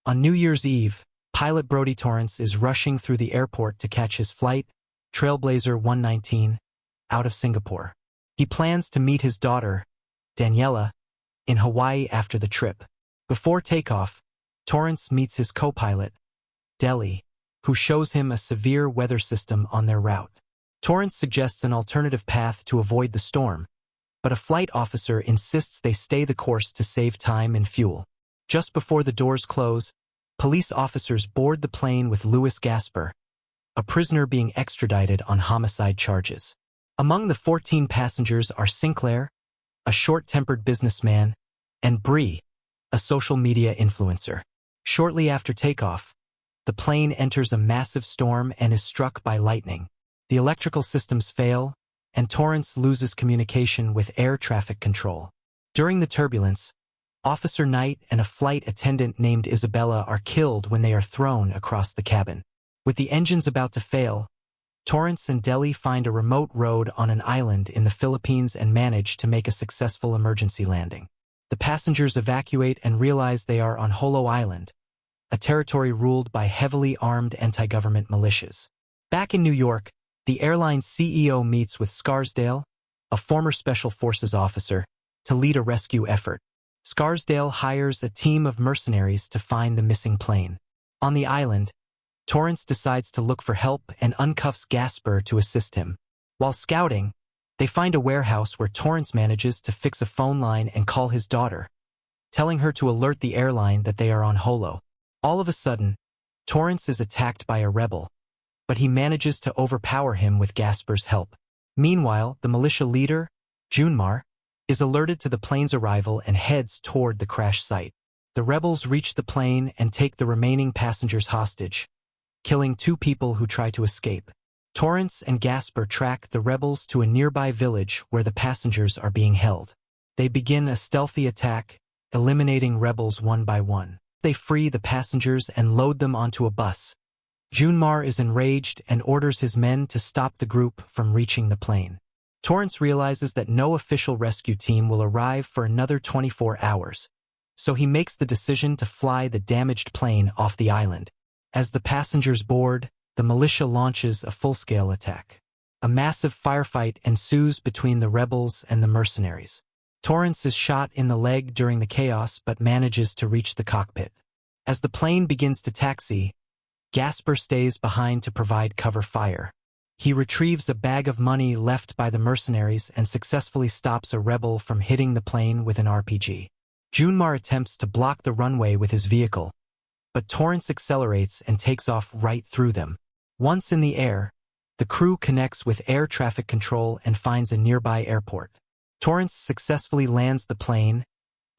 On New Year's Eve, pilot Brody Torrance is rushing through the airport to catch his flight, Trailblazer 119, out of Singapore. He plans to meet his daughter, Daniela, in Hawaii after the trip. Before takeoff, Torrance meets his co-pilot, Delhi, who shows him a severe weather system on their route. Torrance suggests an alternative path to avoid the storm, but a flight officer insists they stay the course to save time and fuel. Just before the doors close, police officers board the plane with Louis Gasper, a prisoner being extradited on homicide charges. Among the 14 passengers are Sinclair, a short-tempered businessman, and Bree, a social media influencer. Shortly after takeoff, the plane enters a massive storm and is struck by lightning. The electrical systems fail, and Torrance loses communication with air traffic control. During the turbulence, Officer Knight and a flight attendant named Isabella are killed when they are thrown across the cabin. With the engines about to fail, Torrance and Delhi find a remote road on an island in the Philippines and manage to make a successful emergency landing. The passengers evacuate and realize they are on Holo Island, a territory ruled by heavily armed anti-government militias. Back in New York, the airline's CEO meets with Scarsdale, a former Special Forces officer, to lead a rescue effort. Scarsdale hires a team of mercenaries to find the missing plane. On the island, Torrance decides to look for help and uncuffs Gasper to assist him. While scouting, they find a warehouse where Torrance manages to fix a phone line and call his daughter, telling her to alert the airline that they are on Holo. All of a sudden, Torrance is attacked by a rebel, but he manages to overpower him with Gasper's help. Meanwhile, the militia leader, Junmar, is alerted to the plane's arrival and heads toward the crash site. The rebels reach the plane and take the remaining passengers hostage, killing 2 people who try to escape. Torrance and Gasper track the rebels to a nearby village where the passengers are being held. They begin a stealthy attack, eliminating rebels one by one. They free the passengers and load them onto a bus. Junmar is enraged and orders his men to stop the group from reaching the plane. Torrance realizes that no official rescue team will arrive for another 24 hours, so he makes the decision to fly the damaged plane off the island. As the passengers board, the militia launches a full-scale attack. A massive firefight ensues between the rebels and the mercenaries. Torrance is shot in the leg during the chaos but manages to reach the cockpit. As the plane begins to taxi, Gasper stays behind to provide cover fire. He retrieves a bag of money left by the mercenaries and successfully stops a rebel from hitting the plane with an RPG. Junmar attempts to block the runway with his vehicle, but Torrance accelerates and takes off right through them. Once in the air, the crew connects with air traffic control and finds a nearby airport. Torrance successfully lands the plane,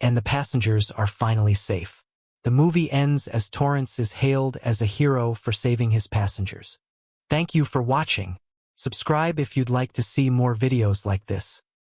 and the passengers are finally safe. The movie ends as Torrance is hailed as a hero for saving his passengers. Thank you for watching. Subscribe if you'd like to see more videos like this.